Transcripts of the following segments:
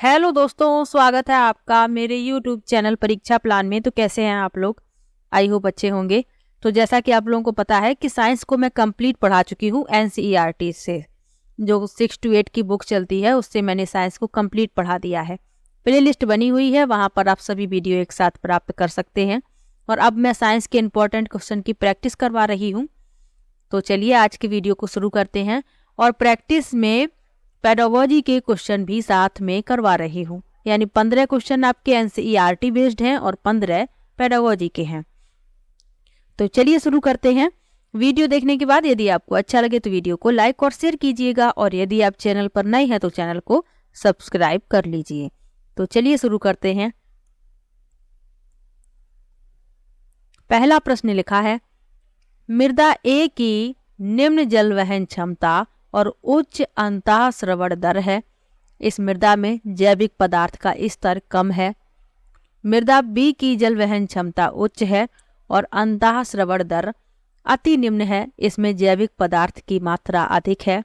Hello दोस्तों, स्वागत है आपका मेरे YouTube चैनल परीक्षा प्लान में। तो कैसे हैं आप लोग? आई होप अच्छे होंगे। तो जैसा कि आप लोगों को पता है कि साइंस को मैं कंप्लीट पढ़ा चुकी हूँ NCERT से, जो 6 to 8 की बुक चलती है उससे मैंने साइंस को कंप्लीट पढ़ा दिया है। प्ले लिस्ट बनी हुई है, वहाँ पर आप सभी वीडियो एक साथ प्राप्त कर सकते हैं। और अब मैं साइंस के इम्पोर्टेंट क्वेश्चन की प्रैक्टिस करवा रही हूँ। तो चलिए आज की वीडियो को शुरू करते हैं। और प्रैक्टिस में पेडागोजी के क्वेश्चन भी साथ में करवा रही हूँ, यानी 15 क्वेश्चन आपके NCERT बेस्ड हैं और 15 पेडागोजी के हैं। तो चलिए शुरू करते हैं। वीडियो देखने के बाद यदि आपको अच्छा लगे तो वीडियो को लाइक और शेयर कीजिएगा, और यदि आप चैनल पर नए हैं तो चैनल को सब्सक्राइब कर लीजिए। तो चलिए शुरू करते हैं। पहला प्रश्न लिखा है, मृदा ए की निम्न जल वहन क्षमता और उच्च अंतःस्रवण दर है। इस मृदा में जैविक पदार्थ का स्तर कम है। मृदा बी की जल वहन क्षमता उच्च है और अंतःस्रवण दर अति निम्न है, इसमें जैविक पदार्थ की मात्रा अधिक है।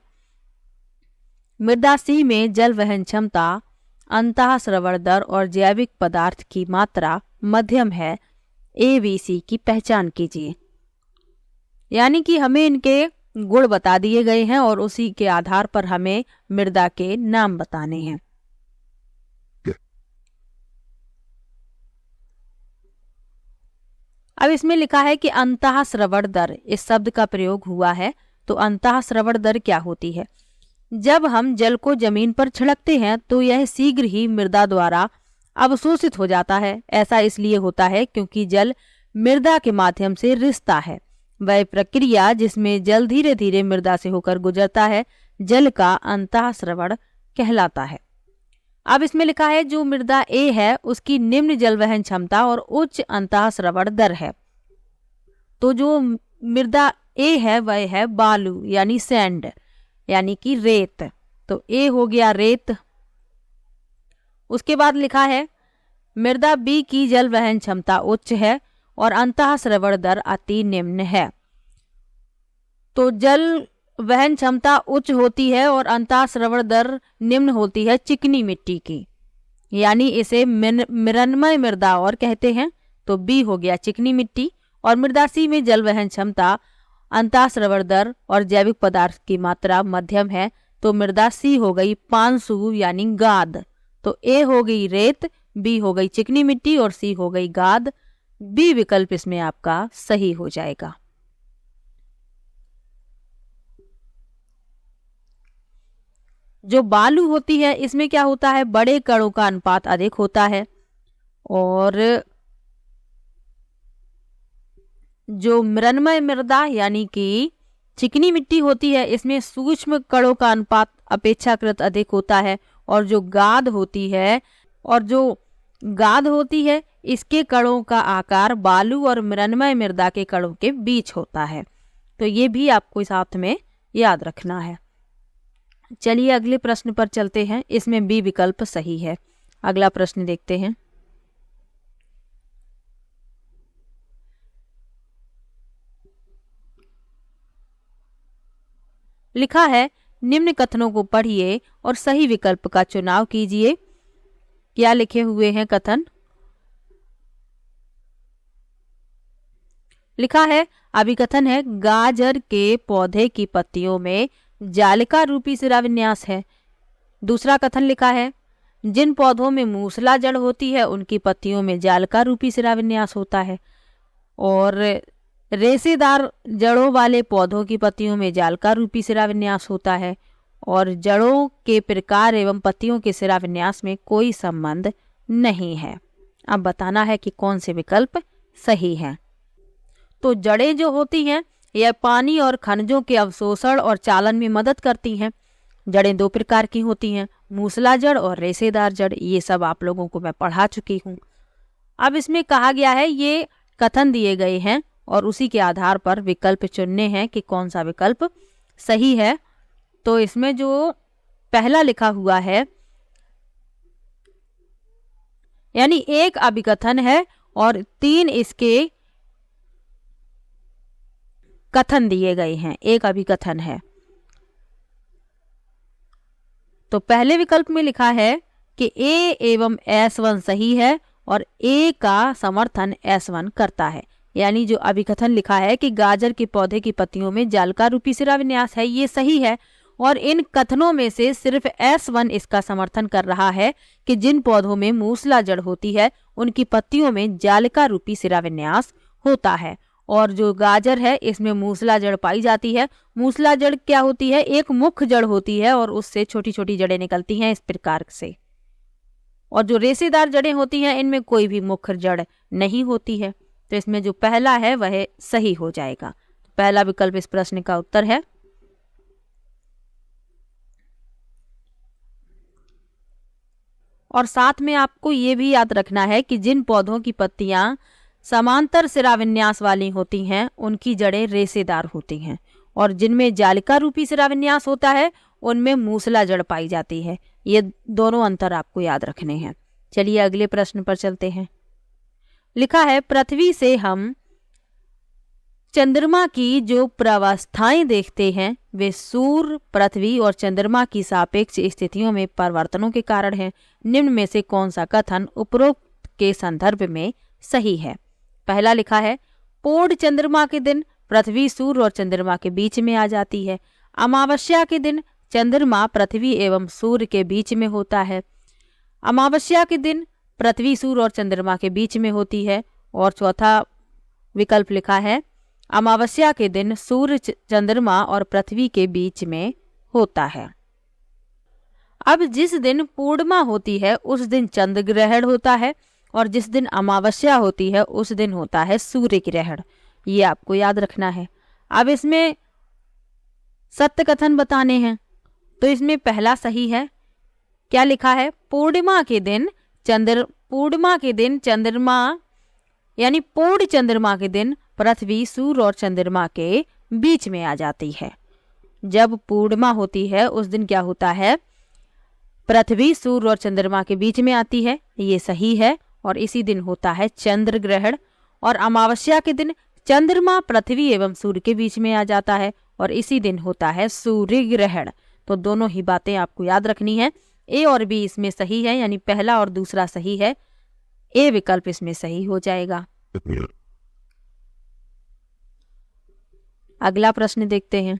मृदा सी में जल वहन क्षमता, अंतःस्रवण दर और जैविक पदार्थ की मात्रा मध्यम है। ABC की पहचान कीजिए। यानी कि हमें इनके गुण बता दिए गए हैं और उसी के आधार पर हमें मृदा के नाम बताने हैं। अब इसमें लिखा है कि अंतःस्रवण दर, इस शब्द का प्रयोग हुआ है। तो अंतःस्रवण दर क्या होती है? जब हम जल को जमीन पर छिड़कते हैं तो यह शीघ्र ही मृदा द्वारा अवशोषित हो जाता है। ऐसा इसलिए होता है क्योंकि जल मृदा के माध्यम से रिसता है। वह प्रक्रिया जिसमें जल धीरे धीरे मृदा से होकर गुजरता है, जल का अंतःस्रवण कहलाता है। अब इसमें लिखा है जो मृदा ए है उसकी निम्न जल वहन क्षमता और उच्च अंतःस्रवण दर है। तो जो मृदा ए है वह है बालू यानी सैंड, यानी कि रेत। तो ए हो गया रेत। उसके बाद लिखा है मृदा बी की जल वहन क्षमता उच्च है और अंतःस्रवण दर अति निम्न है। तो जल वहन क्षमता उच्च होती है और अंतःस्रवण दर निम्न होती है चिकनी मिट्टी की, यानी इसे मृण्मय मृदा और कहते हैं। तो बी हो गया चिकनी मिट्टी। और मृदा सी में जल वहन क्षमता, अंतःस्रवण दर और जैविक पदार्थ की मात्रा मध्यम है। तो मृदा सी हो गई पांसु यानी गाद। तो ए हो गई रेत, बी हो गई चिकनी मिट्टी और सी हो गई गाद। बी विकल्प इसमें आपका सही हो जाएगा। जो बालू होती है इसमें क्या होता है, बड़े कणों का अनुपात अधिक होता है। और जो मृण्मय मृदा यानी कि चिकनी मिट्टी होती है इसमें सूक्ष्म कणों का अनुपात अपेक्षाकृत अधिक होता है। और जो गाद होती है इसके कणों का आकार बालू और मृण्मय मृदा के कणों के बीच होता है। तो ये भी आपको साथ में याद रखना है। चलिए अगले प्रश्न पर चलते हैं। इसमें बी विकल्प सही है। अगला प्रश्न देखते हैं। लिखा है निम्न कथनों को पढ़िए और सही विकल्प का चुनाव कीजिए। क्या लिखे हुए हैं कथन? लिखा है, अभिकथन है गाजर के पौधे की पत्तियों में जालिका रूपी शिराविन्यास है। दूसरा कथन लिखा है जिन पौधों में मूसला जड़ होती है उनकी पत्तियों में जालिका रूपी शिराविन्यास होता है। और रेशेदार जड़ों वाले पौधों की पत्तियों में जालिका रूपी शिराविन्यास होता है। और जड़ों के प्रकार एवं पत्तियों के शिराविन्यास में कोई संबंध नहीं है। अब बताना है कि कौन से विकल्प सही है। तो जड़ें जो होती हैं यह पानी और खनिजों के अवशोषण और चालन में मदद करती हैं। जड़ें 2 प्रकार की होती हैं, मूसला जड़ और रेशेदार जड़। ये सब आप लोगों को मैं पढ़ा चुकी हूँ। अब इसमें कहा गया है ये कथन दिए गए हैं और उसी के आधार पर विकल्प चुनने हैं कि कौन सा विकल्प सही है। तो इसमें जो पहला लिखा हुआ है, यानी 1 अभिकथन है और 3 इसके कथन दिए गए हैं। 1 अभिकथन है। तो पहले विकल्प में लिखा है कि A एवं S1 सही है और A का समर्थन S1 करता है। यानी जो अभिकथन लिखा है कि गाजर के पौधे की पत्तियों में जालिका रूपी शिराविन्यास है, ये सही है। और इन कथनों में से सिर्फ S1 इसका समर्थन कर रहा है कि जिन पौधों में मूसला जड़ होती है उनकी पत्तियों में जालिका रूपी शिराविन्यास होता है। और जो गाजर है इसमें मूसला जड़ पाई जाती है। मूसला जड़ क्या होती है? एक मुख्य जड़ होती है और उससे छोटी छोटी जड़ें निकलती हैं इस प्रकार से। और जो रेशेदार जड़ें होती हैं इनमें कोई भी मुख्य जड़ नहीं होती है। तो इसमें जो पहला है वह सही हो जाएगा। पहला विकल्प इस प्रश्न का उत्तर है। और साथ में आपको ये भी याद रखना है कि जिन पौधों की पत्तियां समांतर शिराविन्यास वाली होती हैं उनकी जड़ें रेशेदार होती हैं, और जिनमें जालिका रूपी शिराविन्यास होता है उनमें मूसला जड़ पाई जाती है। ये दोनों अंतर आपको याद रखने हैं। चलिए अगले प्रश्न पर चलते हैं। लिखा है, पृथ्वी से हम चंद्रमा की जो प्रावस्थाएं देखते हैं वे सूर्य, पृथ्वी और चंद्रमा की सापेक्ष स्थितियों में परिवर्तनों के कारण हैं। निम्न में से कौन सा कथन उपरोक्त के संदर्भ में सही है? पहला लिखा है, पूर्ण चंद्रमा के दिन पृथ्वी सूर्य और चंद्रमा के बीच में आ जाती है। अमावस्या के दिन चंद्रमा पृथ्वी एवं सूर्य के बीच में होता है। अमावस्या के दिन पृथ्वी सूर्य और चंद्रमा के बीच में होती है। और चौथा विकल्प लिखा है, अमावस्या के दिन सूर्य, चंद्रमा और पृथ्वी के बीच में होता है। अब जिस दिन पूर्णिमा होती है उस दिन चंद्र ग्रहण होता है, और जिस दिन अमावस्या होती है उस दिन होता है सूर्य ग्रहण। ये आपको याद रखना है। अब इसमें सत्य कथन बताने हैं, तो इसमें पहला सही है। क्या लिखा है? पूर्णिमा के दिन चंद्रमा यानी पूर्ण चंद्रमा के दिन पृथ्वी सूर्य और चंद्रमा के बीच में आ जाती है। जब पूर्णिमा होती है उस दिन क्या होता है? पृथ्वी सूर्य और चंद्रमा के बीच में आती है, ये सही है। और इसी दिन होता है चंद्र ग्रहण। और अमावस्या के दिन चंद्रमा पृथ्वी एवं सूर्य के बीच में आ जाता है, और इसी दिन होता है सूर्य ग्रहण। तो दोनों ही बातें आपको याद रखनी है। ए और बी इसमें सही है, यानी पहला और दूसरा सही है। ए विकल्प इसमें सही हो जाएगा। अगला प्रश्न देखते हैं।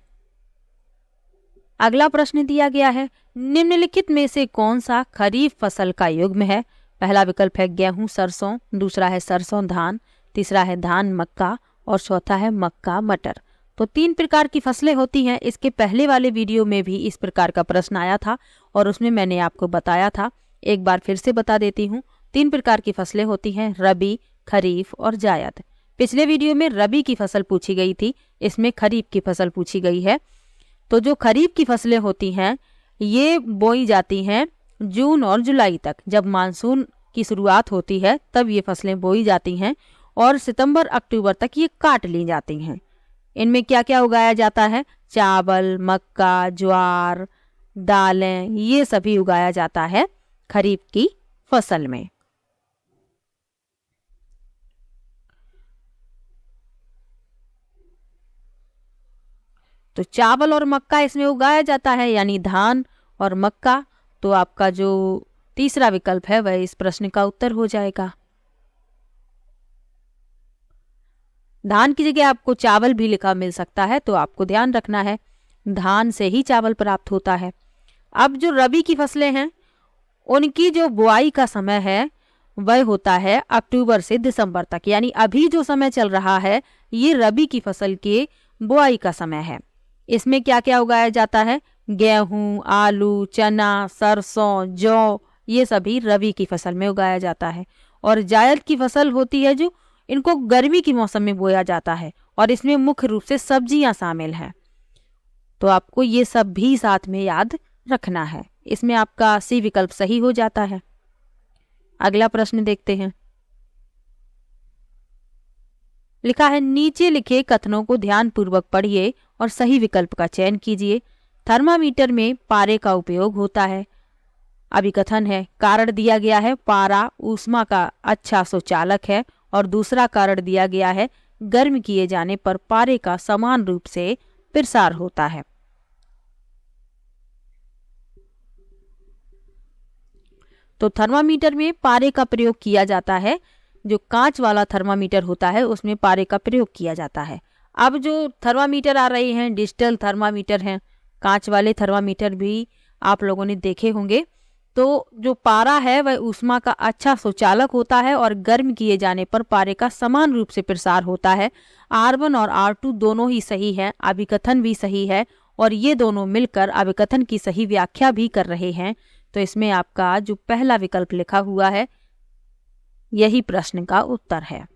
अगला प्रश्न दिया गया है, निम्नलिखित में से कौन सा खरीफ फसल का युग्म है? पहला विकल्प है गेहूं सरसों, दूसरा है सरसों धान, तीसरा है धान मक्का और चौथा है मक्का मटर। तो 3 प्रकार की फसलें होती हैं। इसके पहले वाले वीडियो में भी इस प्रकार का प्रश्न आया था और उसमें मैंने आपको बताया था। एक बार फिर से बता देती हूँ। 3 प्रकार की फसलें होती हैं, रबी, खरीफ और जायद। पिछले वीडियो में रबी की फसल पूछी गई थी, इसमें खरीफ की फसल पूछी गई है। तो जो खरीफ की फसलें होती हैं ये बोई जाती हैं जून और जुलाई तक। जब मानसून की शुरुआत होती है तब ये फसलें बोई जाती हैं और सितंबर अक्टूबर तक ये काट ली जाती हैं। इनमें क्या क्या उगाया जाता है? चावल, मक्का, ज्वार, दालें, ये सभी उगाया जाता है खरीफ की फसल में। तो चावल और मक्का इसमें उगाया जाता है, यानी धान और मक्का। तो आपका जो तीसरा विकल्प है वह इस प्रश्न का उत्तर हो जाएगा। धान की जगह आपको चावल भी लिखा मिल सकता है, तो आपको ध्यान रखना है धान से ही चावल प्राप्त होता है। अब जो रबी की फसलें हैं उनकी जो बुआई का समय है वह होता है अक्टूबर से दिसंबर तक, यानी अभी जो समय चल रहा है ये रबी की फसल के बुआई का समय है। इसमें क्या क्या उगाया जाता है? गेहूं, आलू, चना, सरसों, जौ, ये सभी रबी की फसल में उगाया जाता है। और जायद की फसल होती है जो इनको गर्मी के मौसम में बोया जाता है और इसमें मुख्य रूप से सब्जियां शामिल हैं। तो आपको ये सब भी साथ में याद रखना है। इसमें आपका सी विकल्प सही हो जाता है। अगला प्रश्न देखते हैं। लिखा है, नीचे लिखे कथनों को ध्यानपूर्वक पढ़िए और सही विकल्प का चयन कीजिए। थर्मामीटर में पारे का उपयोग होता है। अभिकथन है, कारण दिया गया है पारा ऊष्मा का अच्छा सुचालक है, और दूसरा कारण दिया गया है गर्म किए जाने पर पारे का समान रूप से प्रसार होता है। तो थर्मामीटर में पारे का प्रयोग किया जाता है। जो कांच वाला थर्मामीटर होता है उसमें पारे का प्रयोग किया जाता है। अब जो थर्मामीटर आ रहे हैं डिजिटल थर्मामीटर हैं, कांच वाले थर्मामीटर भी आप लोगों ने देखे होंगे। तो जो पारा है वह ऊष्मा का अच्छा सुचालक होता है और गर्म किए जाने पर पारे का समान रूप से प्रसार होता है। R1 और R2 दोनों ही सही है, अभिकथन भी सही है और ये दोनों मिलकर अभिकथन की सही व्याख्या भी कर रहे हैं। तो इसमें आपका जो पहला विकल्प लिखा हुआ है यही प्रश्न का उत्तर है।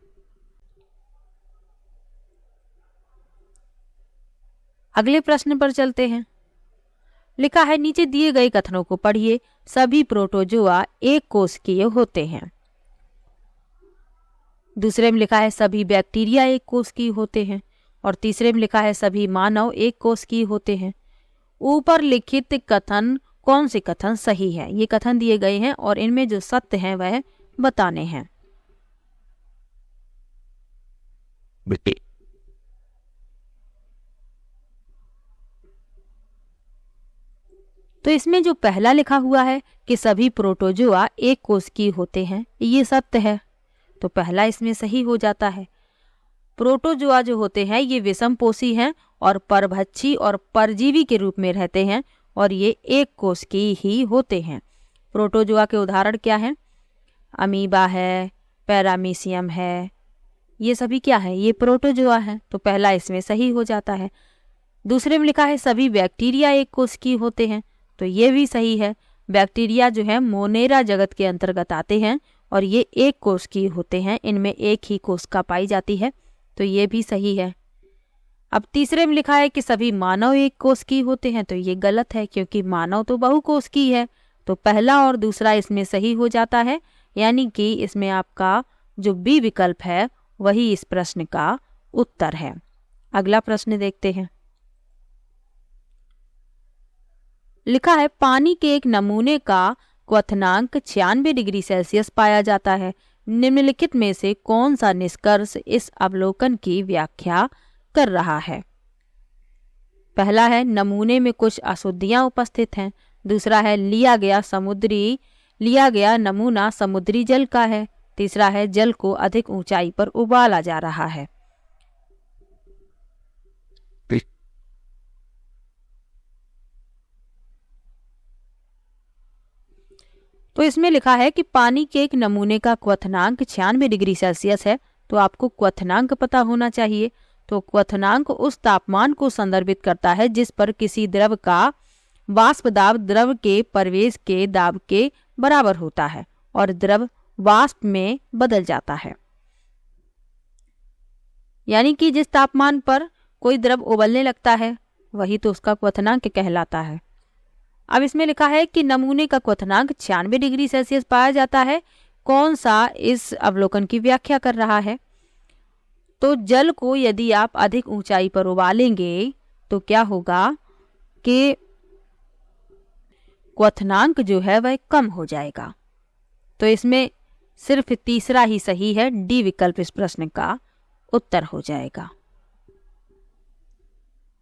अगले प्रश्न पर चलते हैं। लिखा है नीचे दिए गए कथनों को पढ़िए। सभी प्रोटोजोआ एक कोशिकीय होते हैं। दूसरे में लिखा है सभी बैक्टीरिया एक कोशिकीय होते हैं और तीसरे में लिखा है सभी मानव एक कोशिकीय होते हैं। ऊपर लिखित कथन कौन से कथन सही है? ये कथन दिए गए हैं और इनमें जो सत्य हैं वह बताने हैं। तो इसमें जो पहला लिखा हुआ है कि सभी प्रोटोजोआ एक कोशिकीय होते हैं, ये सत्य है, तो पहला इसमें सही हो जाता है। प्रोटोजोआ जो होते हैं ये विषमपोषी हैं और परभक्षी और परजीवी के रूप में रहते हैं और ये एक कोशिकीय ही होते हैं। प्रोटोजोआ के उदाहरण क्या हैं? अमीबा है, पैरामीशियम है, ये सभी क्या है? ये प्रोटोजोआ हैं, तो पहला इसमें सही हो जाता है। दूसरे में लिखा है सभी बैक्टीरिया एक कोशिकीय होते हैं, तो ये भी सही है। बैक्टीरिया जो है मोनेरा जगत के अंतर्गत आते हैं और ये एक कोशिकीय होते हैं, इनमें एक ही कोशिका पाई जाती है, तो ये भी सही है। अब तीसरे में लिखा है कि सभी मानव एक कोशिकीय होते हैं, तो ये गलत है क्योंकि मानव तो बहुकोशिकीय है, तो पहला और दूसरा इसमें सही हो जाता है, यानी कि इसमें आपका जो बी विकल्प है वही इस प्रश्न का उत्तर है। अगला प्रश्न देखते हैं। लिखा है पानी के एक नमूने का क्वथनांक 96 डिग्री सेल्सियस पाया जाता है। निम्नलिखित में से कौन सा निष्कर्ष इस अवलोकन की व्याख्या कर रहा है? पहला है नमूने में कुछ अशुद्धियां उपस्थित हैं। दूसरा है लिया गया नमूना समुद्री जल का है। तीसरा है जल को अधिक ऊंचाई पर उबाला जा रहा है। तो इसमें लिखा है कि पानी के एक नमूने का क्वथनांक 96 डिग्री सेल्सियस है, तो आपको क्वथनांक पता होना चाहिए। तो क्वथनांक उस तापमान को संदर्भित करता है जिस पर किसी द्रव का वाष्प दाब द्रव के प्रवेश के दाब के बराबर होता है और द्रव वाष्प में बदल जाता है। यानी कि जिस तापमान पर कोई द्रव उबलने लगता है वही तो उसका क्वथनांक कहलाता है। अब इसमें लिखा है कि नमूने का क्वथनांक 96 डिग्री सेल्सियस पाया जाता है। कौन सा इस अवलोकन की व्याख्या कर रहा है? तो जल को यदि आप अधिक ऊंचाई पर उबालेंगे तो क्या होगा कि क्वथनांक जो है वह कम हो जाएगा। तो इसमें सिर्फ तीसरा ही सही है, डी विकल्प इस प्रश्न का उत्तर हो जाएगा।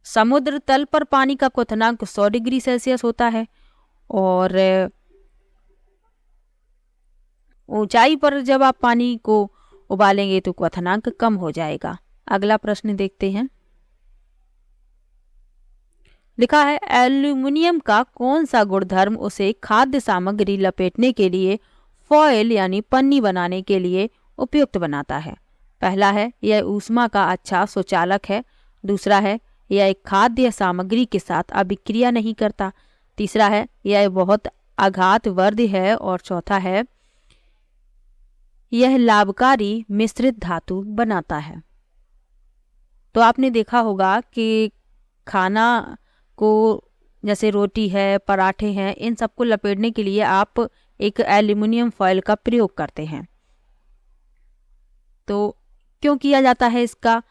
समुद्र तल पर पानी का क्वथनांक 100 डिग्री सेल्सियस होता है और ऊंचाई पर जब आप पानी को उबालेंगे तो क्वथनांक कम हो जाएगा। अगला प्रश्न देखते हैं। लिखा है एल्यूमिनियम का कौन सा गुणधर्म उसे खाद्य सामग्री लपेटने के लिए फॉयल यानी पन्नी बनाने के लिए उपयुक्त बनाता है? पहला है यह ऊष्मा का अच्छा सुचालक है। दूसरा है यह एक खाद्य सामग्री के साथ अभिक्रिया नहीं करता। तीसरा है यह बहुत आघातवर्धी है और चौथा है यह लाभकारी मिश्रित धातु बनाता है। तो आपने देखा होगा कि खाना को जैसे रोटी है, पराठे हैं, इन सबको लपेटने के लिए आप एक एल्युमिनियम फॉयल का प्रयोग करते हैं। तो क्यों किया जाता है इसका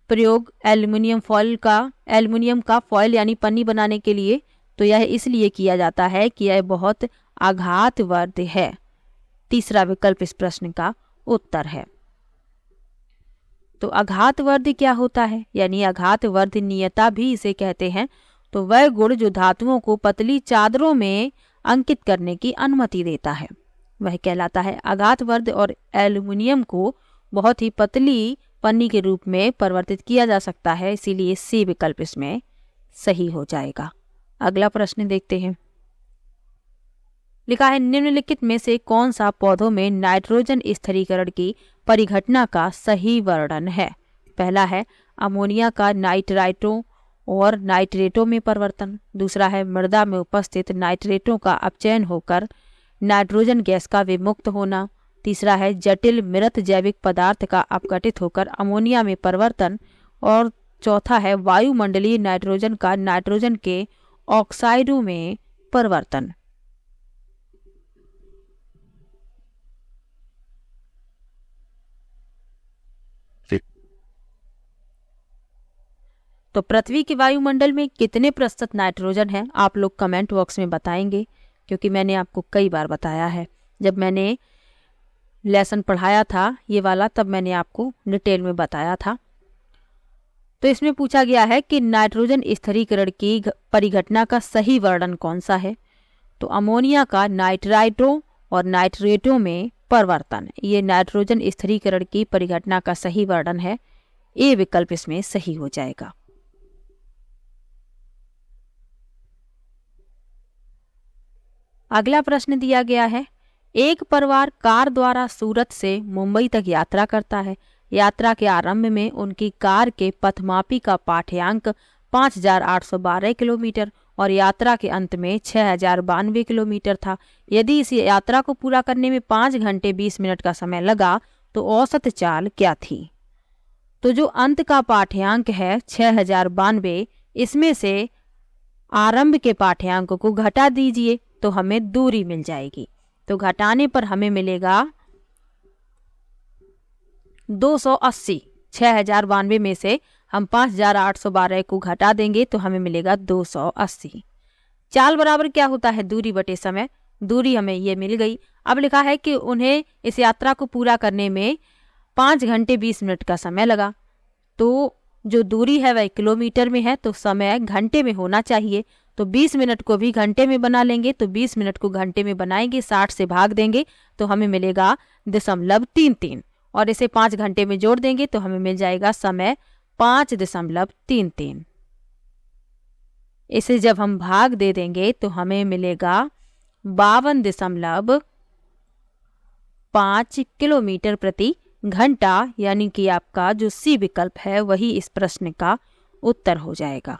प्रयोग एल्युमिनियम का फॉयल यानी पन्नी बनाने के लिए? तो यह इसलिए किया जाता है कि यह बहुत आघातवर्ध है। तीसरा विकल्प इस प्रश्न का उत्तर है। तो आघातवर्ध क्या होता है? यानी आघातवर्धनीयता भी इसे कहते हैं। तो वह गुण जो धातुओं को पतली चादरों में अंकित करने की अनुमति देता है, वह कहलाता है आघात वर्ध। और एल्युमिनियम को बहुत ही पतली पन्नी के रूप में परिवर्तित किया जा सकता है, इसीलिए सी विकल्प इसमें सही हो जाएगा। अगला प्रश्न देखते हैं। लिखा है निम्नलिखित में से कौन सा पौधों में नाइट्रोजन स्थिरीकरण की परिघटना का सही वर्णन है। पहला है अमोनिया का नाइट्राइटों और नाइट्रेटों में परिवर्तन। दूसरा है मृदा में उपस्थित नाइट्रेटों का अपचयन होकर नाइट्रोजन गैस का विमुक्त होना। तीसरा है जटिल मृत जैविक पदार्थ का अपघटित होकर अमोनिया में परिवर्तन। और चौथा है वायुमंडलीय नाइट्रोजन का नाइट्रोजन के ऑक्साइडों में परिवर्तन। तो पृथ्वी के वायुमंडल में कितने प्रतिशत नाइट्रोजन है, आप लोग कमेंट बॉक्स में बताएंगे, क्योंकि मैंने आपको कई बार बताया है। जब मैंने लेसन पढ़ाया था ये वाला, तब मैंने आपको डिटेल में बताया था। तो इसमें पूछा गया है कि नाइट्रोजन स्थिरीकरण की परिघटना का सही वर्णन कौन सा है। तो अमोनिया का नाइट्राइटों और नाइट्रेटों में परिवर्तन, ये नाइट्रोजन स्थिरीकरण की परिघटना का सही वर्णन है। ए विकल्प इसमें सही हो जाएगा। अगला प्रश्न दिया गया है, एक परिवार कार द्वारा सूरत से मुंबई तक यात्रा करता है। यात्रा के आरंभ में उनकी कार के पथमापी का पाठ्यांक 5812 किलोमीटर और यात्रा के अंत में 6092 किलोमीटर था। यदि इस यात्रा को पूरा करने में 5 घंटे 20 मिनट का समय लगा तो औसत चाल क्या थी। तो जो अंत का पाठ्यांक है 6092, इसमें से आरंभ के पाठ्यांक को घटा दीजिए तो हमें दूरी मिल जाएगी। तो घटाने पर हमें मिलेगा 280। 6092 में से हम 5812 को घटा देंगे तो हमें मिलेगा 280। चाल बराबर क्या होता है, दूरी बटे समय। दूरी हमें ये मिल गई। अब लिखा है कि उन्हें इस यात्रा को पूरा करने में 5 घंटे 20 मिनट का समय लगा। तो जो दूरी है वह किलोमीटर में है, तो समय घंटे में होना चाहिए। तो 20 मिनट को भी घंटे में बना लेंगे। तो 20 मिनट को घंटे में बनाएंगे, 60 से भाग देंगे तो हमें मिलेगा 0.33 और इसे 5 घंटे में जोड़ देंगे तो हमें मिल जाएगा समय 5.33। इसे जब हम भाग दे देंगे तो हमें मिलेगा 52.5 किलोमीटर प्रति घंटा, यानी कि आपका जो सी विकल्प है वही इस प्रश्न का उत्तर हो जाएगा।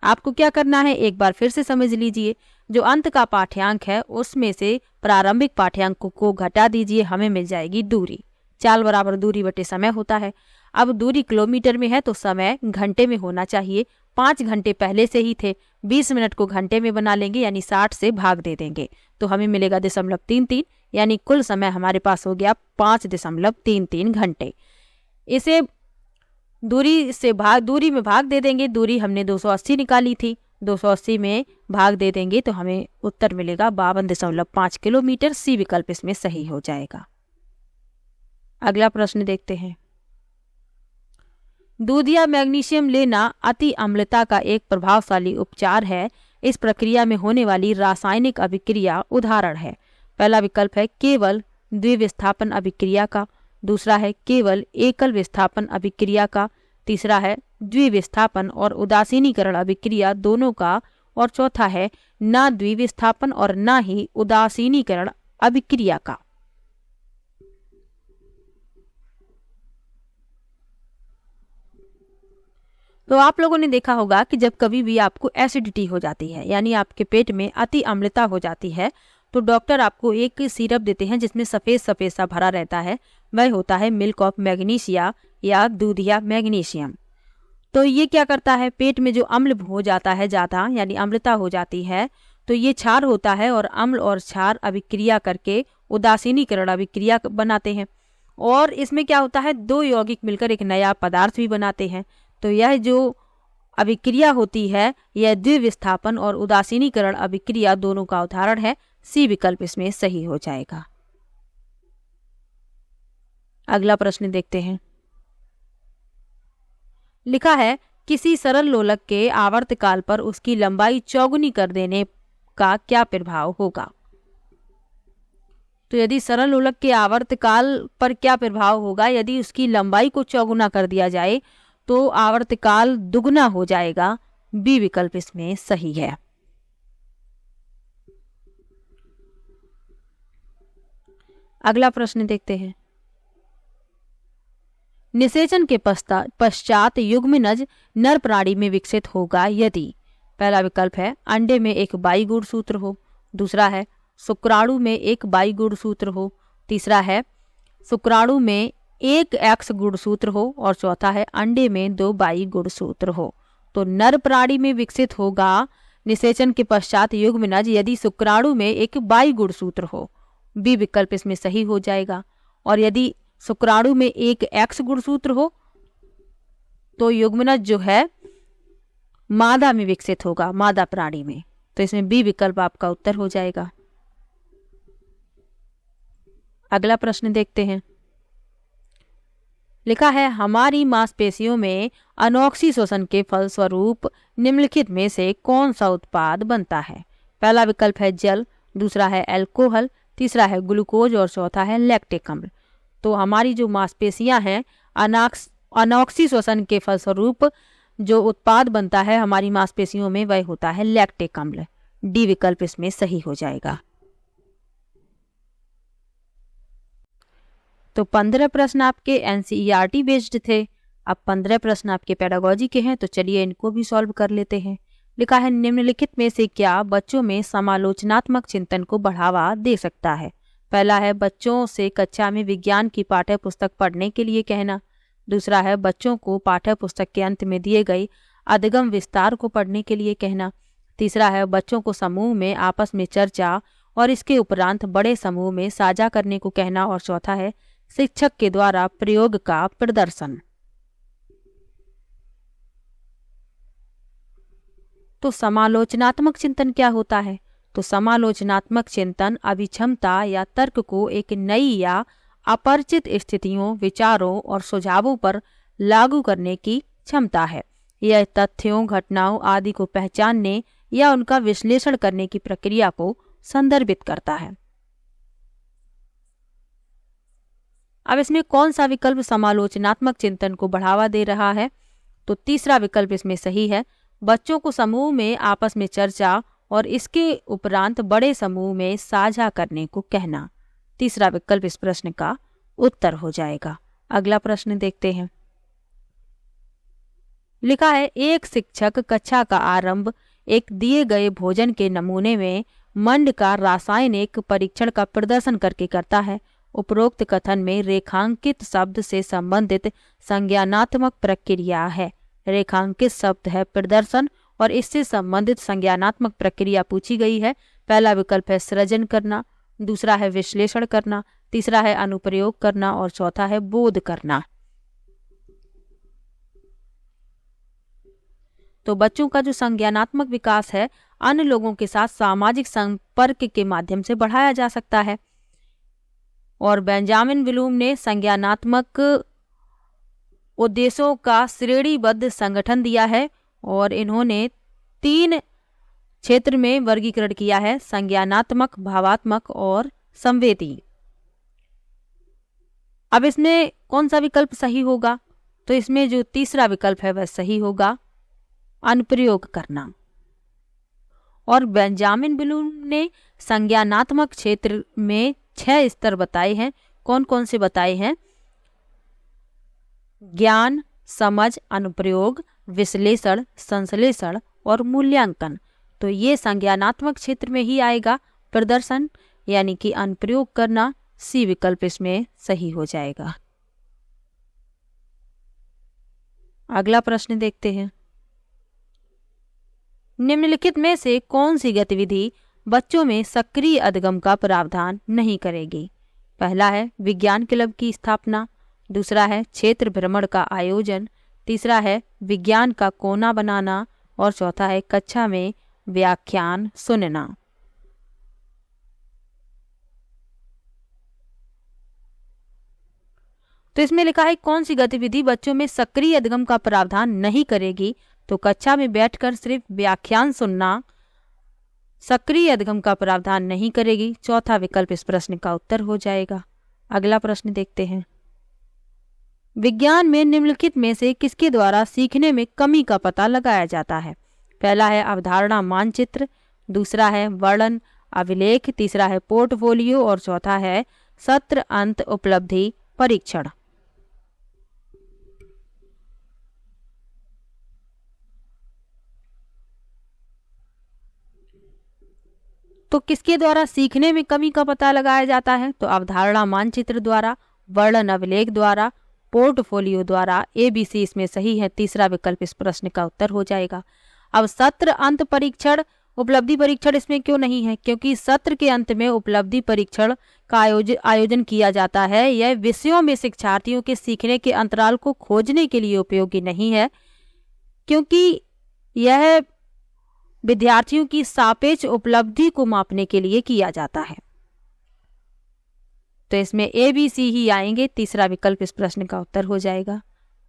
आपको क्या करना है, एक बार फिर से समझ लीजिए। जो अंत का पाठ्यांक है उसमें से प्रारंभिक पाठ्यांक को घटा दीजिए, हमें मिल जाएगी दूरी। चाल बराबर दूरी बटे समय होता है। अब दूरी किलोमीटर में है तो समय घंटे में होना चाहिए। 5 घंटे पहले से ही थे, 20 मिनट को घंटे में बना लेंगे यानी 60 से भाग दे देंगे तो हमें मिलेगा 0.33, यानी कुल समय हमारे पास हो गया 5.33 घंटे। इसे दूरी में भाग दे देंगे। दूरी हमने 280 निकाली थी, 280 में भाग दे देंगे तो हमें उत्तर मिलेगा 52.5 किलोमीटर। सी विकल्प इसमें सही हो जाएगा। अगला प्रश्न देखते हैं। दूध या मैग्नीशियम लेना अति अम्लता का एक प्रभावशाली उपचार है। इस प्रक्रिया में होने वाली रासायनिक अभिक्रिया उदाहरण है। पहला विकल्प है केवल द्विविस्थापन अभिक्रिया का। दूसरा है केवल एकल विस्थापन अभिक्रिया का। तीसरा है द्विविस्थापन और उदासीनीकरण अभिक्रिया दोनों का। और चौथा है न द्विविस्थापन और न ही उदासीनीकरण अभिक्रिया का। तो आप लोगों ने देखा होगा कि जब कभी भी आपको एसिडिटी हो जाती है, यानी आपके पेट में अति अम्लता हो जाती है, तो डॉक्टर आपको एक सिरप देते हैं जिसमें सफ़ेद सफ़ेद सा भरा रहता है। वह होता है मिल्क ऑफ मैग्नीशिया या दूधिया मैग्नीशियम। तो ये क्या करता है, पेट में जो अम्ल हो जाता है ज़्यादा, यानी अम्लता हो जाती है, तो ये क्षार होता है और अम्ल और क्षार अभिक्रिया करके उदासीनीकरण अभिक्रिया बनाते हैं। और इसमें क्या होता है, 2 यौगिक मिलकर एक नया पदार्थ भी बनाते हैं। तो यह जो अभिक्रिया होती है यह द्विविस्थापन और उदासीनीकरण अभिक्रिया दोनों का उदाहरण है। सी विकल्प इसमें सही हो जाएगा। अगला प्रश्न देखते हैं। लिखा है किसी सरल लोलक के आवर्तकाल पर उसकी लंबाई चौगुनी कर देने का क्या प्रभाव होगा। तो यदि सरल लोलक के आवर्तकाल पर क्या प्रभाव होगा, यदि उसकी लंबाई को चौगुना कर दिया जाए तो आवर्तकाल दुगना हो जाएगा। बी विकल्प इसमें सही है। अगला प्रश्न देखते हैं। निषेचन के पश्चात युग्मनज नर प्राणी में विकसित होगा यदि, पहला विकल्प है अंडे में एक बाई गुणसूत्र हो, दूसरा है शुक्राणु में एक बाई गुणसूत्र हो, तीसरा है शुक्राणु में एक एक्स गुणसूत्र हो और चौथा है अंडे में 2 बाई गुणसूत्र हो। तो नर प्राणी में विकसित होगा निषेचन के पश्चात युग्मनज यदि शुक्राणु में एक बाई गुणसूत्र हो। बी विकल्प इसमें सही हो जाएगा। और यदि शुक्राणु में एक एक्स गुणसूत्र हो तो युग्मनज जो है मादा में विकसित होगा, मादा प्राणी में। तो इसमें बी विकल्प आपका उत्तर हो जाएगा। अगला प्रश्न देखते हैं। लिखा है हमारी मांसपेशियों में अनोक्सी शोषण के फलस्वरूप निम्नलिखित में से कौन सा उत्पाद बनता है। पहला विकल्प है जल, दूसरा है अल्कोहल, तीसरा है ग्लूकोज और चौथा है लैक्टिक अम्ल। तो हमारी जो मांसपेशियां हैं अनोक्सी शोषण के फलस्वरूप जो उत्पाद बनता है हमारी मांसपेशियों में वह होता है लैक्टिक अम्ल। डी विकल्प इसमें सही हो जाएगा। तो 15 प्रश्न आपके एनसीईआरटी बेस्ड थे। अब 15 प्रश्न आपके पेडागोजी के हैं, तो चलिए इनको भी सॉल्व कर लेते हैं। लिखा है निम्नलिखित में से क्या बच्चों में समालोचनात्मक चिंतन को बढ़ावा दे सकता है। पहला है बच्चों से कक्षा में विज्ञान की पाठ्य पुस्तक पढ़ने के लिए कहना, दूसरा है बच्चों को पाठ्य पुस्तक के अंत में दिए गए अधिगम विस्तार को पढ़ने के लिए कहना, तीसरा है बच्चों को समूह में आपस में चर्चा और इसके उपरांत बड़े समूह में साझा करने को कहना, और चौथा है शिक्षक के द्वारा प्रयोग का प्रदर्शन। तो समालोचनात्मक चिंतन क्या होता है। तो समालोचनात्मक चिंतन अभिक्षमता या तर्क को एक नई या अपरिचित स्थितियों, विचारों और सुझावों पर लागू करने की क्षमता है। यह तथ्यों, घटनाओं आदि को पहचानने या उनका विश्लेषण करने की प्रक्रिया को संदर्भित करता है। अब इसमें कौन सा विकल्प समालोचनात्मक चिंतन को बढ़ावा दे रहा है। तो तीसरा विकल्प इसमें सही है। बच्चों को समूह में आपस में चर्चा और इसके उपरांत बड़े समूह में साझा करने को कहना। तीसरा विकल्प इस प्रश्न का उत्तर हो जाएगा। अगला प्रश्न देखते हैं। लिखा है एक शिक्षक कक्षा का आरंभ एक दिए गए भोजन के नमूने में मंड का रासायनिक परीक्षण का प्रदर्शन करके करता है। उपरोक्त कथन में रेखांकित शब्द से संबंधित संज्ञानात्मक प्रक्रिया है। रेखांकित शब्द है प्रदर्शन और इससे संबंधित संज्ञानात्मक प्रक्रिया पूछी गई है। पहला विकल्प है सृजन करना, दूसरा है विश्लेषण करना, तीसरा है अनुप्रयोग करना और चौथा है बोध करना। तो बच्चों का जो संज्ञानात्मक विकास है अन्य लोगों के साथ सामाजिक संपर्क के माध्यम से बढ़ाया जा सकता है। और बेंजामिन ब्लूम ने संज्ञानात्मक उद्देश्यों का श्रेणीबद्ध संगठन दिया है और इन्होंने 3 क्षेत्र में वर्गीकरण किया है, संज्ञानात्मक, भावात्मक और संवेदी। अब इसमें कौन सा विकल्प सही होगा। तो इसमें जो तीसरा विकल्प है वह सही होगा, अनुप्रयोग करना। और बेंजामिन ब्लूम ने संज्ञानात्मक क्षेत्र में 6 स्तर बताए हैं। कौन कौन से बताए हैं। ज्ञान, समझ, अनुप्रयोग, विश्लेषण, संश्लेषण और मूल्यांकन। तो ये संज्ञानात्मक क्षेत्र में ही आएगा। प्रदर्शन यानी कि अनुप्रयोग करना, सी विकल्प इसमें सही हो जाएगा। अगला प्रश्न देखते हैं। निम्नलिखित में से कौन सी गतिविधि बच्चों में सक्रिय अधिगम का प्रावधान नहीं करेगी। पहला है विज्ञान क्लब की स्थापना, दूसरा है क्षेत्र भ्रमण का आयोजन, तीसरा है विज्ञान का कोना बनाना और चौथा है कक्षा में व्याख्यान सुनना। तो इसमें लिखा है कौन सी गतिविधि बच्चों में सक्रिय अधिगम का प्रावधान नहीं करेगी। तो कक्षा में बैठकर सिर्फ व्याख्यान सुनना सक्रिय अधिगम का प्रावधान नहीं करेगी। चौथा विकल्प इस प्रश्न का उत्तर हो जाएगा। अगला प्रश्न देखते हैं। विज्ञान में निम्नलिखित में से किसके द्वारा सीखने में कमी का पता लगाया जाता है? पहला है अवधारणा मानचित्र, दूसरा है वर्णन अभिलेख, तीसरा है पोर्टफोलियो और चौथा है सत्र अंत उपलब्धि परीक्षण। तो किसके द्वारा सीखने में कमी का पता लगाया जाता है? तो अवधारणा मानचित्र द्वारा, वर्णन अभिलेख द्वारा, पोर्टफोलियो द्वारा। ABC इसमें सही है। तीसरा विकल्प इस प्रश्न का उत्तर हो जाएगा। अब सत्र अंत परीक्षण उपलब्धि परीक्षण इसमें क्यों नहीं है? क्योंकि सत्र के अंत में उपलब्धि परीक्षण का आयोजन किया जाता है। यह विषयों में शिक्षार्थियों के सीखने के अंतराल को खोजने के लिए उपयोगी नहीं है, क्योंकि यह विद्यार्थियों की सापेक्ष उपलब्धि को मापने के लिए किया जाता है। तो इसमें ABC ही आएंगे। तीसरा विकल्प इस प्रश्न का उत्तर हो जाएगा।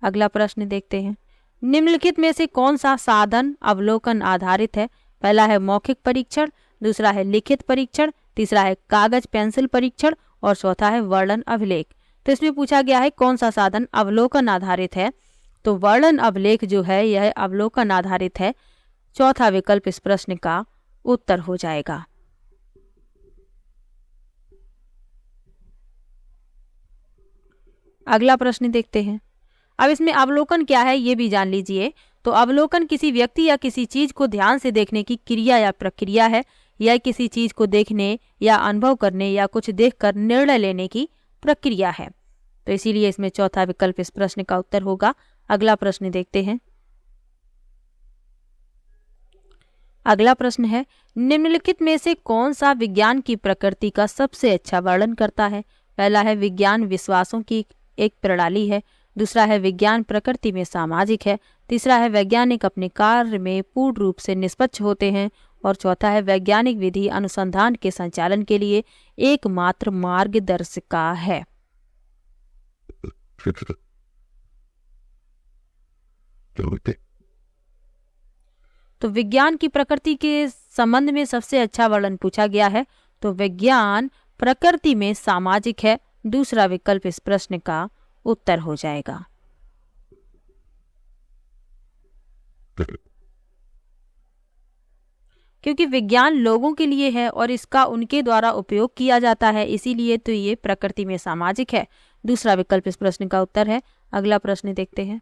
अगला प्रश्न देखते हैं। निम्नलिखित में से कौन सा साधन अवलोकन आधारित है? पहला है मौखिक परीक्षण, दूसरा है लिखित परीक्षण, तीसरा है कागज पेंसिल परीक्षण और चौथा है वर्णन अभिलेख। तो इसमें पूछा गया है कौन सा साधन अवलोकन आधारित है। तो वर्णन अभिलेख जो है यह अवलोकन आधारित है। चौथा विकल्प इस प्रश्न का उत्तर हो जाएगा। अगला प्रश्न देखते हैं। अब इसमें अवलोकन क्या है ये भी जान लीजिए। तो अवलोकन किसी व्यक्ति या किसी चीज को ध्यान से देखने की क्रिया या प्रक्रिया है। यह किसी चीज को देखने या अनुभव करने या कुछ देखकर निर्णय लेने की प्रक्रिया है। तो इसीलिए इसमें चौथा विकल्प इस प्रश्न का उत्तर होगा। अगला प्रश्न देखते हैं। अगला प्रश्न है, निम्नलिखित में से कौन सा विज्ञान की प्रकृति का सबसे अच्छा वर्णन करता है? पहला है विज्ञान विश्वासों की एक प्रणाली है, दूसरा है विज्ञान प्रकृति में सामाजिक है, तीसरा है वैज्ञानिक अपने कार्य में पूर्ण रूप से निष्पक्ष होते हैं और चौथा है वैज्ञानिक विधि अनुसंधान के संचालन के लिए एकमात्र मार्गदर्शिका है। तो विज्ञान की प्रकृति के संबंध में सबसे अच्छा वर्णन पूछा गया है। तो विज्ञान प्रकृति में सामाजिक है। दूसरा विकल्प इस प्रश्न का उत्तर हो जाएगा। क्योंकि विज्ञान लोगों के लिए है और इसका उनके द्वारा उपयोग किया जाता है, इसीलिए तो ये प्रकृति में सामाजिक है। दूसरा विकल्प इस प्रश्न का उत्तर है। अगला प्रश्न देखते हैं।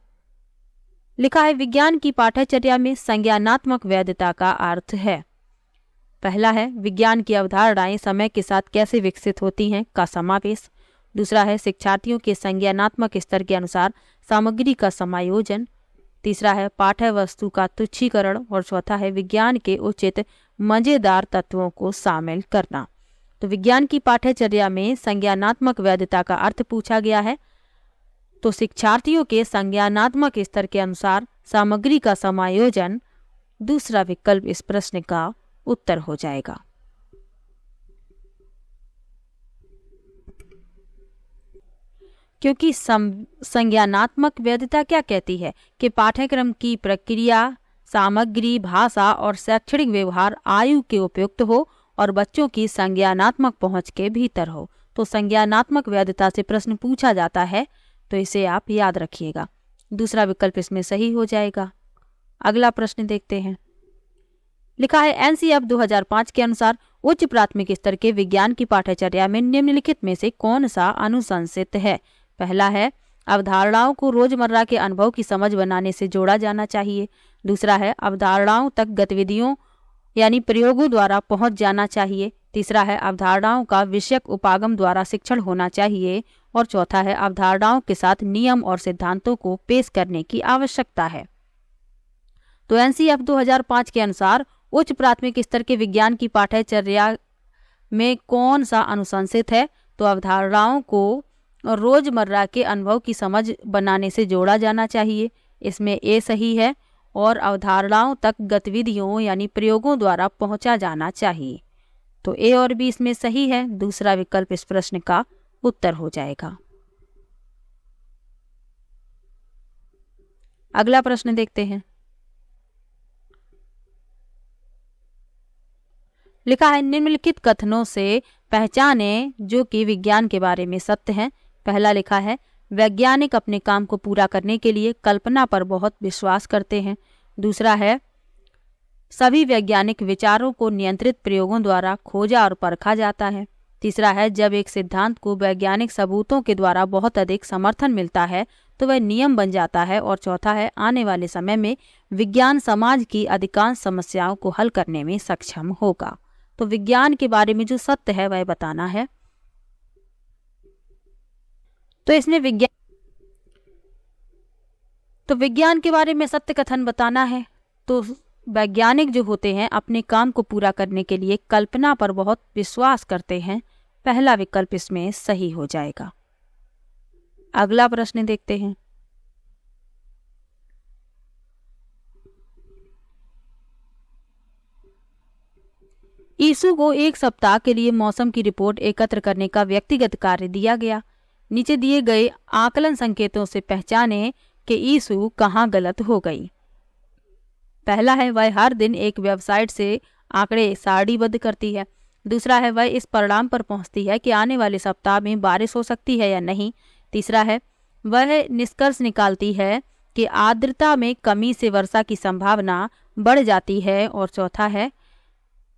लिखा है विज्ञान की पाठ्यचर्या में संज्ञानात्मक वैधता का अर्थ है। पहला है विज्ञान की अवधारणाएं समय के साथ कैसे विकसित होती हैं का समावेश, दूसरा है शिक्षार्थियों के संज्ञानात्मक स्तर के अनुसार सामग्री का समायोजन, तीसरा है पाठ्य वस्तु का तुच्छीकरण और चौथा है विज्ञान के उचित मजेदार तत्वों को शामिल करना। तो विज्ञान की पाठ्यचर्या में संज्ञानात्मक वैधता का अर्थ पूछा गया है। तो शिक्षार्थियों के संज्ञानात्मक स्तर के अनुसार सामग्री का समायोजन। दूसरा विकल्प इस प्रश्न का उत्तर हो जाएगा। क्योंकि संज्ञानात्मक वैधता क्या कहती है कि पाठ्यक्रम की प्रक्रिया, सामग्री, भाषा और शैक्षणिक व्यवहार आयु के उपयुक्त हो और बच्चों की संज्ञानात्मक पहुंच के भीतर हो। तो संज्ञानात्मक वैधता से प्रश्न पूछा जाता है, तो इसे आप याद रखिएगा। दूसरा विकल्प इसमें सही हो जाएगा। अगला प्रश्न देखते हैं। लिखा है NCF 2005 के अनुसार उच्च प्राथमिक स्तर के विज्ञान की पाठ्यचर्या में निम्नलिखित में से कौन सा अनुशंसित है? पहला है अवधारणाओं को रोजमर्रा के अनुभव की समझ बनाने से जोड़ा जाना चाहिए, दूसरा है अवधारणाओं तक गतिविधियों यानी प्रयोगों द्वारा पहुंच जाना चाहिए, तीसरा है अवधारणाओं का विषयक उपागम द्वारा शिक्षण होना चाहिए और चौथा है अवधारणाओं के साथ नियम और सिद्धांतों को पेश करने की आवश्यकता है। तो NCF 2005 के अनुसार उच्च प्राथमिक स्तर के विज्ञान की पाठ्यचर्या में कौन सा अनुशंसित है? तो अवधारणाओं को रोजमर्रा के अनुभव की समझ बनाने से जोड़ा जाना चाहिए, इसमें A सही है, और अवधारणाओं तक गतिविधियों यानी प्रयोगों द्वारा पहुंचा जाना चाहिए। तो A और B इसमें सही है। दूसरा विकल्प इस प्रश्न का उत्तर हो जाएगा। अगला प्रश्न देखते हैं। लिखा है निम्नलिखित कथनों से पहचाने जो कि विज्ञान के बारे में सत्य हैं। पहला लिखा है वैज्ञानिक अपने काम को पूरा करने के लिए कल्पना पर बहुत विश्वास करते हैं। दूसरा है सभी वैज्ञानिक विचारों को नियंत्रित प्रयोगों द्वारा खोजा और परखा जाता है। तीसरा है जब एक सिद्धांत को वैज्ञानिक सबूतों के द्वारा बहुत अधिक समर्थन मिलता है तो वह नियम बन जाता है। और चौथा है आने वाले समय में विज्ञान समाज की अधिकांश समस्याओं को हल करने में सक्षम होगा। तो विज्ञान के बारे में जो सत्य है वह बताना है। तो इसमें विज्ञान के बारे में सत्य कथन बताना है। तो वैज्ञानिक जो होते हैं अपने काम को पूरा करने के लिए कल्पना पर बहुत विश्वास करते हैं। पहला विकल्प इसमें सही हो जाएगा। अगला प्रश्न देखते हैं। यीशु को एक सप्ताह के लिए मौसम की रिपोर्ट एकत्र करने का व्यक्तिगत कार्य दिया गया। नीचे दिए गए आकलन संकेतों से पहचाने कि यीशु कहाँ गलत हो गई। पहला है वह हर दिन एक वेबसाइट से आंकड़े सारणीबद्ध करती है। दूसरा है वह इस परिणाम पर पहुंचती है कि आने वाले सप्ताह में बारिश हो सकती है या नहीं। तीसरा है वह निष्कर्ष निकालती है कि आर्द्रता में कमी से वर्षा की संभावना बढ़ जाती है। और चौथा है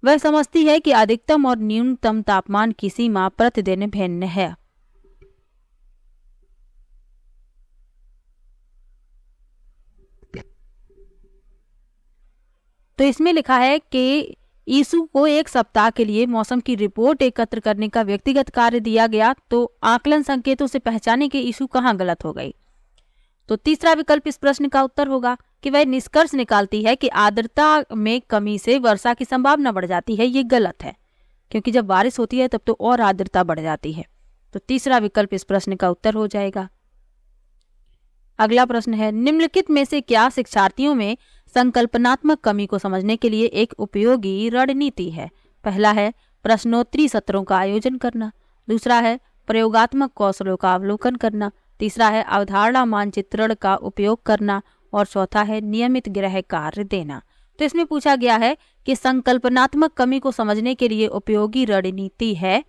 वह समझती है कि अधिकतम और न्यूनतम तापमान की सीमा प्रतिदिन भिन्न है। तो इसमें लिखा है कि यीशु को एक सप्ताह के लिए मौसम की रिपोर्ट एकत्र करने का व्यक्तिगत कार्य दिया गया। तो आकलन संकेतों से पहचाने कि यीशु कहाँ गलत हो गई। तो तीसरा विकल्प इस प्रश्न का उत्तर होगा कि वह निष्कर्ष निकालती है कि आर्द्रता में कमी से वर्षा की संभावना बढ़ जाती है। ये गलत है क्योंकि जब बारिश होती है तब तो और आर्द्रता बढ़ जाती है। तो तीसरा विकल्प इस प्रश्न का उत्तर हो जाएगा। अगला प्रश्न है निम्नलिखित में से क्या शिक्षार्थियों में संकल्पनात्मक कमी को समझने के लिए एक उपयोगी रणनीति है। पहला है प्रश्नोत्तरी सत्रों का आयोजन करना। दूसरा है प्रयोगात्मक कौशलों का अवलोकन करना। तीसरा है अवधारणा मानचित्रण का उपयोग करना। और चौथा है नियमित गृह कार्य देना। तो इसमें पूछा गया है कि संकल्पनात्मक कमी को समझने के लिए उपयोगी रणनीति है।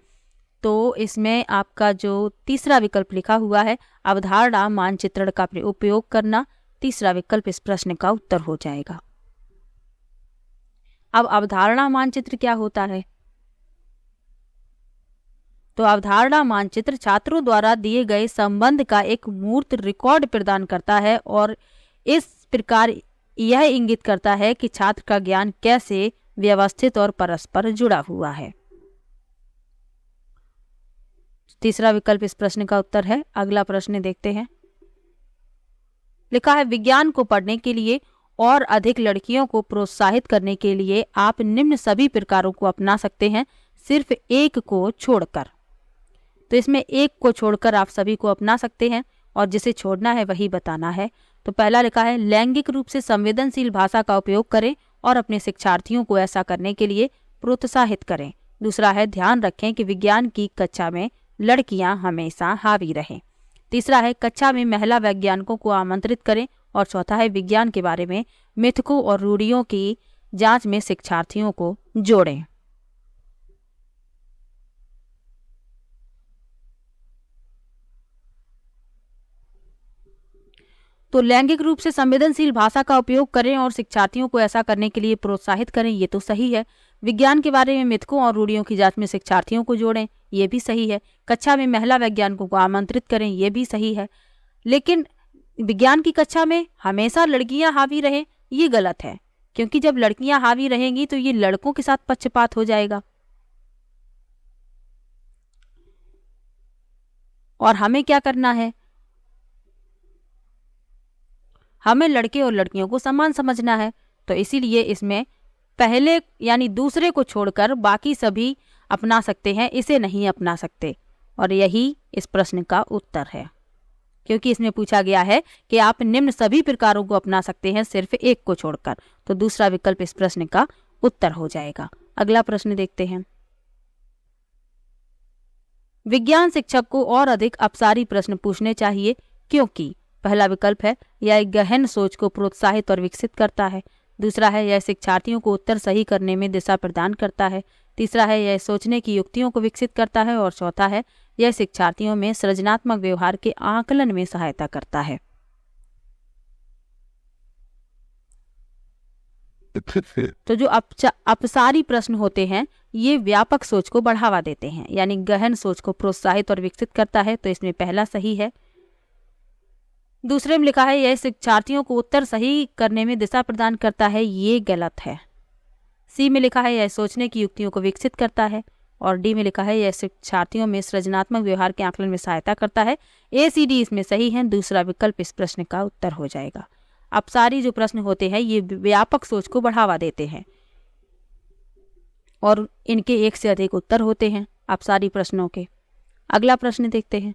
तो इसमें आपका जो तीसरा विकल्प लिखा हुआ है अवधारणा मानचित्रण का उपयोग करना, तीसरा विकल्प इस प्रश्न का उत्तर हो जाएगा। अब अवधारणा मानचित्र क्या होता है? तो अवधारणा मानचित्र छात्रों द्वारा दिए गए संबंध का एक मूर्त रिकॉर्ड प्रदान करता है और इस प्रकार यह इंगित करता है कि छात्र का ज्ञान कैसे व्यवस्थित और परस्पर जुड़ा हुआ है। तीसरा विकल्प इस प्रश्न का उत्तर है। अगला प्रश्न देखते हैं। लिखा है विज्ञान को पढ़ने के लिए और अधिक लड़कियों को प्रोत्साहित करने के लिए आप निम्न सभी प्रकारों को अपना सकते हैं सिर्फ एक को छोड़कर। तो इसमें एक को छोड़कर आप सभी को अपना सकते हैं और जिसे छोड़ना है वही बताना है। तो पहला लिखा है लैंगिक रूप से संवेदनशील भाषा का उपयोग करें और अपने शिक्षार्थियों को ऐसा करने के लिए प्रोत्साहित करें। दूसरा है ध्यान रखें कि विज्ञान की कक्षा में लड़कियां हमेशा हावी रहें। तीसरा है कक्षा में महिला वैज्ञानिकों को आमंत्रित करें। और चौथा है विज्ञान के बारे में मिथकों और रूढ़ियों की जांच में शिक्षार्थियों को जोड़ें। तो लैंगिक रूप से संवेदनशील भाषा का उपयोग करें और शिक्षार्थियों को ऐसा करने के लिए प्रोत्साहित करें, ये तो सही है। विज्ञान के बारे में मिथकों और रूढ़ियों की जांच में शिक्षार्थियों को जोड़ें, ये भी सही है। कक्षा में महिला वैज्ञानिकों को आमंत्रित करें, ये भी सही है। लेकिन विज्ञान की कक्षा में हमेशा लड़कियां हावी रहें, ये गलत है, क्योंकि जब लड़कियां हावी रहेंगी तो ये लड़कों के साथ पक्षपात हो जाएगा। और हमें क्या करना है? हमें लड़के और लड़कियों को समान समझना है। तो इसीलिए इसमें पहले यानी दूसरे को छोड़कर बाकी सभी अपना सकते हैं, इसे नहीं अपना सकते। और यही इस प्रश्न का उत्तर है, क्योंकि इसमें पूछा गया है कि आप निम्न सभी प्रकारों को अपना सकते हैं सिर्फ एक को छोड़कर। तो दूसरा विकल्प इस प्रश्न का उत्तर हो जाएगा। अगला प्रश्न देखते हैं। विज्ञान शिक्षक को और अधिक अपसारी प्रश्न पूछने चाहिए क्योंकि पहला विकल्प है यह एक गहन सोच को प्रोत्साहित और विकसित करता है। दूसरा है यह शिक्षार्थियों को उत्तर सही करने में दिशा प्रदान करता है। तीसरा है यह सोचने की युक्तियों को विकसित करता है। और चौथा है यह शिक्षार्थियों में सृजनात्मक व्यवहार के आकलन में सहायता करता है। तो जो अपसारी प्रश्न होते हैं ये व्यापक सोच को बढ़ावा देते हैं, यानी गहन सोच को प्रोत्साहित और विकसित करता है। तो इसमें पहला सही है। दूसरे में लिखा है यह शिक्षार्थियों को उत्तर सही करने में दिशा प्रदान करता है, ये गलत है। सी में लिखा है यह सोचने की युक्तियों को विकसित करता है। और डी में लिखा है यह शिक्षार्थियों में सृजनात्मक व्यवहार के आकलन में सहायता करता है। ए सी डी इसमें सही है। दूसरा विकल्प इस प्रश्न का उत्तर हो जाएगा। अपसारी जो प्रश्न होते हैं ये व्यापक सोच को बढ़ावा देते हैं और इनके एक से अधिक उत्तर होते हैं अपसारी प्रश्नों के। अगला प्रश्न देखते हैं।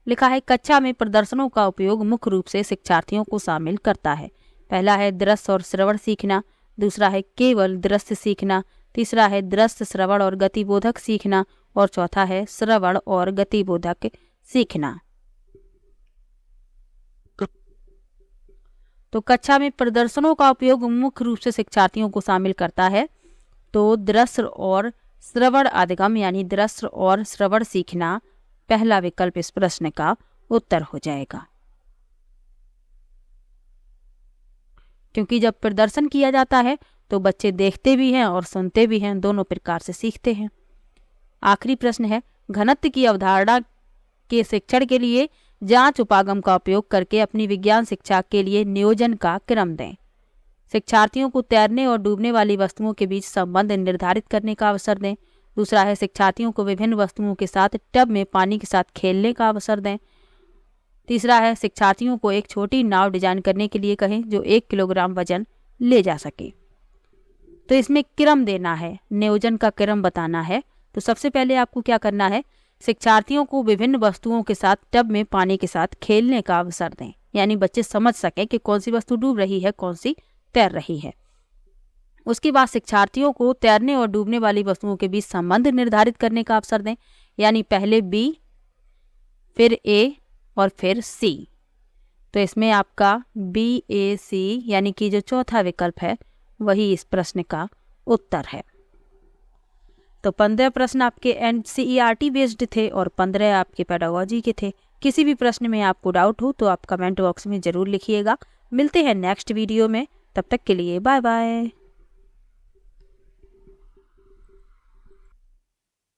लिखा है कक्षा में प्रदर्शनों का उपयोग मुख्य रूप से शिक्षार्थियों को शामिल करता है। पहला है दृश्य और श्रवण सीखना, दूसरा है केवल दृश्य सीखना, तीसरा है दृश्य श्रवण और गतिबोधक सीखना, और चौथा है श्रवण और गतिबोधक सीखना। तो कक्षा में प्रदर्शनों का उपयोग मुख्य रूप से शिक्षार्थियों को शामिल करता है। तो दृश्य और श्रवण अधिगम यानी दृश्य और श्रवण सीखना पहला विकल्प इस प्रश्न का उत्तर हो जाएगा, क्योंकि जब प्रदर्शन किया जाता है तो बच्चे देखते भी हैं और सुनते भी हैं, दोनों प्रकार से सीखते हैं। आखिरी प्रश्न है घनत्व की अवधारणा के शिक्षण के लिए जांच उपागम का उपयोग करके अपनी विज्ञान शिक्षा के लिए नियोजन का क्रम दें। शिक्षार्थियों को तैरने और डूबने वाली वस्तुओं के बीच संबंध निर्धारित करने का अवसर दें। दूसरा है शिक्षार्थियों को विभिन्न वस्तुओं के साथ टब में पानी के साथ खेलने का अवसर दें। तीसरा है शिक्षार्थियों को एक छोटी नाव डिजाइन करने के लिए कहें जो 1 किलोग्राम वजन ले जा सके। तो इसमें क्रम देना है, नियोजन का क्रम बताना है। तो सबसे पहले आपको क्या करना है, शिक्षार्थियों को विभिन्न वस्तुओं के साथ टब में पानी के साथ खेलने का अवसर दें, यानी बच्चे समझ सकें कि कौन सी वस्तु डूब रही है, कौन सी तैर रही है। उसके बाद शिक्षार्थियों को तैरने और डूबने वाली वस्तुओं के बीच संबंध निर्धारित करने का अवसर दें, यानी पहले बी फिर ए और फिर सी। तो इसमें आपका BAC यानी कि जो चौथा विकल्प है वही इस प्रश्न का उत्तर है। तो 15 प्रश्न आपके NCERT बेस्ड थे और 15 आपके पेडागोजी के थे। किसी भी प्रश्न में आपको डाउट हो तो आप कमेंट बॉक्स में ज़रूर लिखिएगा। मिलते हैं नेक्स्ट वीडियो में, तब तक के लिए बाय बाय।